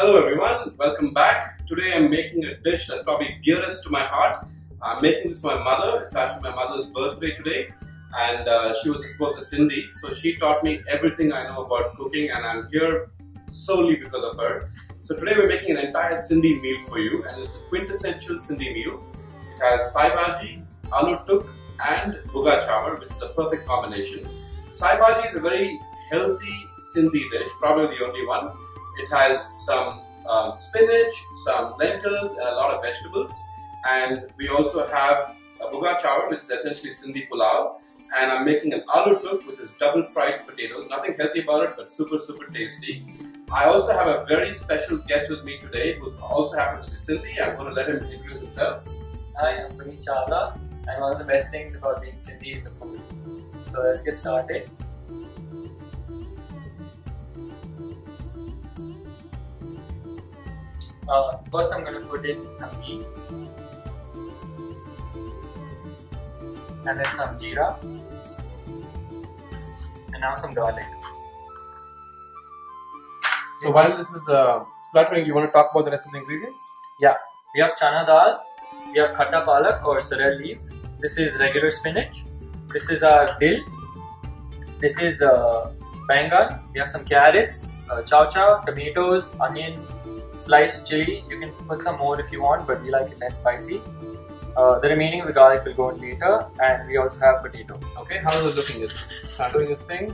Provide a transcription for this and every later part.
Hello everyone, welcome back. Today I'm making a dish that's probably dearest to my heart. I'm making this for my mother. It's actually my mother's birthday today, and she was of course a Sindhi, so she taught me everything I know about cooking, and I'm here solely because of her. So today we're making an entire Sindhi meal for you, and it's a quintessential Sindhi meal. It has Sai Bhaji, Aloo Tuk and Bhuga Chaawan, which is a perfect combination. Sai Bhaji is a very healthy Sindhi dish, probably the only one. It has some spinach, some lentils and a lot of vegetables, and we also have a Bhuga Chaawan, which is essentially Sindhi pulao, and I'm making an Aloo Tuk, which is double fried potatoes. Nothing healthy about it, but super tasty. I also have a very special guest with me today who also happens to be Sindhi. I'm going to let him introduce himself. Hi, I'm Chaawan, and one of the best things about being Sindhi is the food. So let's get started. First I'm going to put in some ghee and then some jeera and now some garlic. So while this is splattering, you want to talk about the rest of the ingredients? Yeah, we have chana dal, we have khatta palak or sorrel leaves, this is regular spinach, this is our dill, this is bangan, we have some carrots, chow chow, tomatoes, onion, sliced chili. You can put some more if you want, but we like it less spicy. The remaining of the garlic will go in later, and we also have potato. Okay, how is it looking? Is it doing this thing?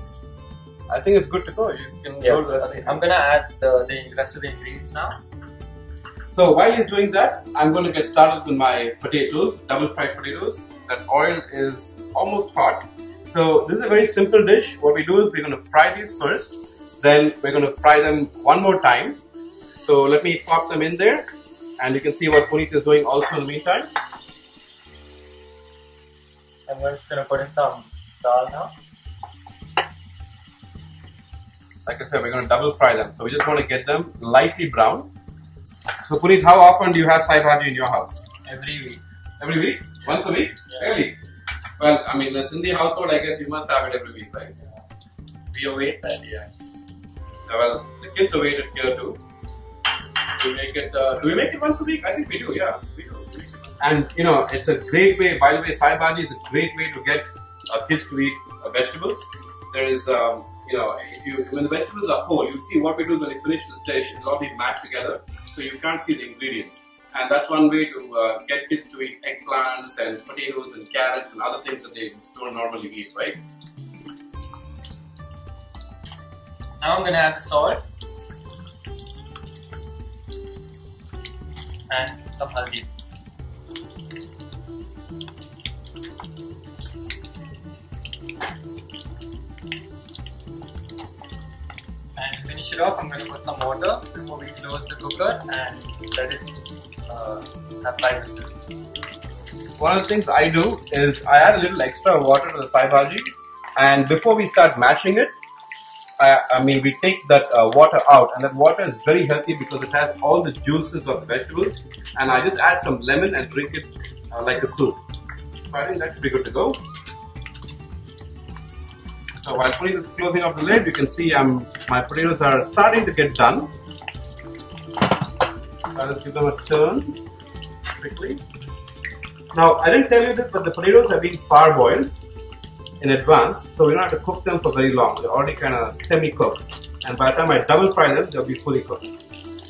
I think it's good to go. You can go to the rest. Okay. I'm gonna add the rest of the ingredients now. So while he's doing that, I'm going to get started with my potatoes, double fried potatoes. That oil is almost hot. So this is a very simple dish. What we do is we're going to fry these first, then we're going to fry them one more time. So let me pop them in there, and you can see what Puneet is doing also in the meantime. I'm just going to put in some dal now. Like I said, we're going to double fry them. So we just want to get them lightly brown. So Puneet, how often do you have Sai Bhaji in your house? Every week. Every week? Yeah. Once a week? Yeah. Really? Well, I mean, in a Sindhi household, I guess you must have it every week, right? Yeah. We await that, yeah. Well, the kids await it here too. Do we make it once a week? I think we do, yeah. We do. And you know, it's a great way, by the way, Sai Bhaji is a great way to get kids to eat vegetables. There is, you know, when the vegetables are whole, you'll see what we do when we finish this dish, it'll all be mashed together, so you can't see the ingredients. And that's one way to get kids to eat eggplants and potatoes and carrots and other things that they don't normally eat, right? Now I'm going to add the salt and some haldi. And to finish it off, I'm going to put some water before we close the cooker and let it have 5 whistles. One of the things I do is I add a little extra water to the Sai Bhaji, and before we start mashing it, I mean, we take that water out, and that water is very healthy because it has all the juices of the vegetables, and I just add some lemon and drink it like a soup. So I think that should be good to go. So while Puneet is closing up the lid, you can see my potatoes are starting to get done. I'll just give them a turn quickly. Now, I didn't tell you this, but the potatoes have been parboiled in advance, so we don't have to cook them for very long. They're already kind of semi-cooked, and by the time I double fry them, they'll be fully cooked.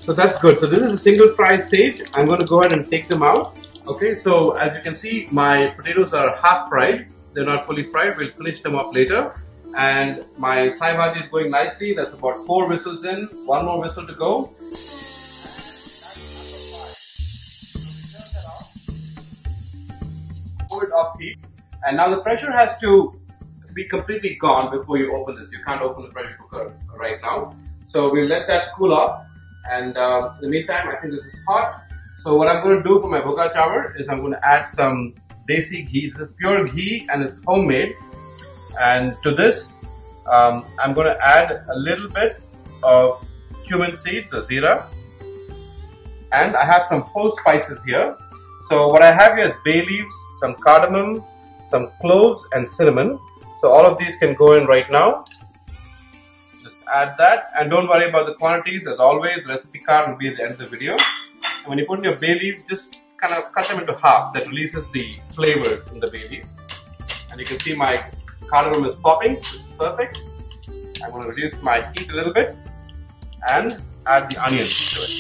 So that's good. So this is a single fry stage. I'm going to go ahead and take them out. Okay, so as you can see, my potatoes are half fried. They're not fully fried. We'll finish them up later. And my Sai Bhaji is going nicely. That's about 4 whistles in. 1 more whistle to go. Pour it off heat. And now the pressure has to be completely gone before you open this. You can't open the pressure cooker right now. So we'll let that cool off. And in the meantime, I think this is hot. So what I'm going to do for my Bhuga Chaawan is I'm going to add some desi ghee. This is pure ghee and it's homemade. And to this, I'm going to add a little bit of cumin seeds, the zira. And I have some whole spices here. So what I have here is bay leaves, some cardamom, some cloves and cinnamon. So all of these can go in right now. Just add that, and don't worry about the quantities. As always, recipe card will be at the end of the video. And when you put in your bay leaves, just kind of cut them into half. That releases the flavor in the bay leaf. And you can see my cardamom is popping, which is perfect. I'm going to reduce my heat a little bit and add the onions to it.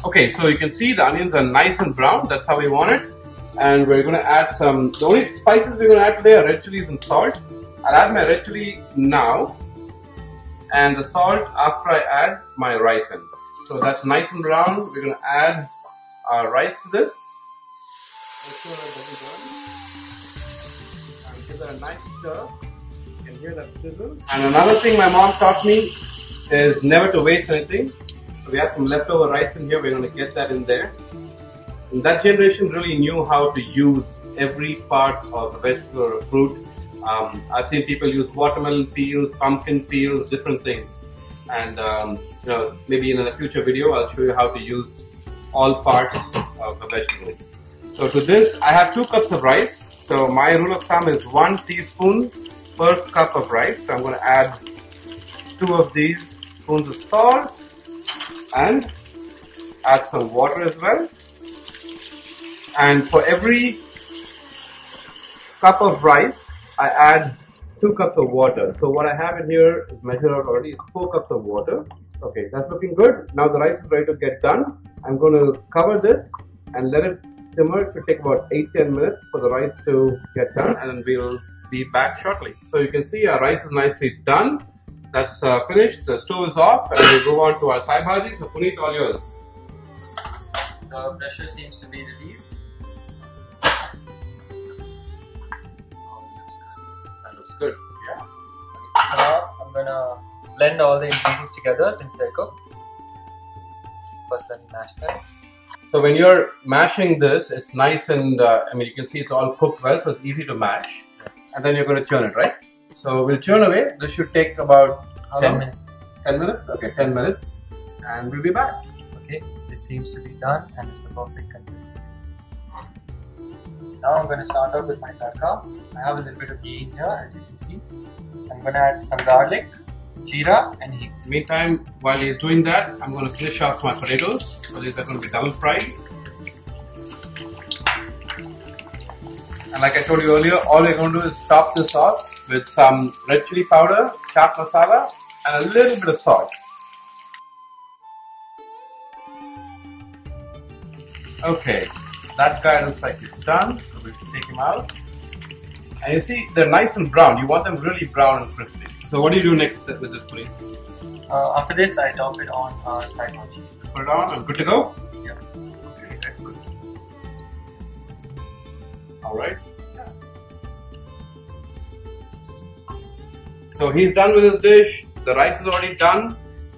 Okay, so you can see the onions are nice and brown. That's how we want it. And we're going to add some, the only spices we're going to add today are red chilies and salt. I'll add my red chili now and the salt after I add my rice in. So that's nice and brown. We're going to add our rice to this. Make sure it doesn't burn. And give that a nice stir. You can hear that sizzle. And another thing my mom taught me is never to waste anything. So we have some leftover rice in here. We're going to get that in there. And that generation really knew how to use every part of the vegetable or fruit. I've seen people use watermelon peels, pumpkin peels, different things. And you know, maybe in a future video I'll show you how to use all parts of the vegetable. So to this I have 2 cups of rice. So my rule of thumb is 1 teaspoon per cup of rice. So I'm going to add 2 of these spoons of salt and add some water as well. And for every cup of rice, I add 2 cups of water. So what I have in here is measured out already is 4 cups of water. Okay, that's looking good. Now the rice is ready to get done. I'm going to cover this and let it simmer. It should take about 8-10 minutes for the rice to get done, and then we'll be back shortly. So you can see our rice is nicely done. That's finished. The stove is off, and we'll go on to our Sai Bhaji. So Puneet, all yours. The pressure seems to be released. That looks good. Yeah. Now I'm gonna blend all the ingredients together since they're cooked. First, let me mash them. So when you're mashing this, it's nice and I mean you can see it's all cooked well, so it's easy to mash. And then you're going to churn it, right? So we'll churn away. This should take about 10 minutes. 10 minutes? Okay, 10 minutes. And we'll be back. Okay, this seems to be done and it's the perfect consistency. Now I'm going to start off with my tadka. I have a little bit of ghee in here, as you can see. I'm going to add some garlic, jeera and heat. Meantime, while he's doing that, I'm going to finish off my potatoes. So these are going to be double fried. And like I told you earlier, all we're going to do is top this off with some red chili powder, chaat masala and a little bit of salt. Okay, that guy looks like he's done, so we can take him out. And you see, they're nice and brown. You want them really brown and crispy. So what do you do next with this pudding? After this, I top it on Sai Bhaji. Put it on and good to go? Yeah. Okay, excellent. Alright. Yeah. So he's done with his dish. The rice is already done.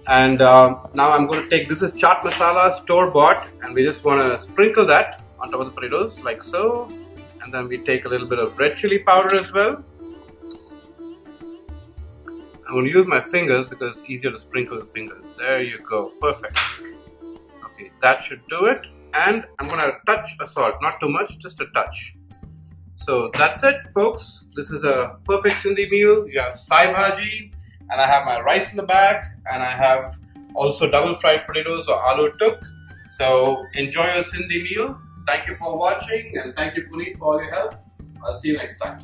And now I'm going to take, this is chaat masala store-bought, and we just want to sprinkle that on top of the potatoes like so. And then we take a little bit of red chili powder as well. I'm going to use my fingers because it's easier to sprinkle with fingers. There you go. Perfect. Okay, that should do it. And I'm going to touch of salt. Not too much, just a touch. So that's it, folks. This is a perfect Sindhi meal. You have Sai Bhaji, and I have my rice in the back, and I have also double fried potatoes or Aloo Tuk. So enjoy your Sindhi meal. Thank you for watching, and thank you, Puneet, for all your help. I'll see you next time.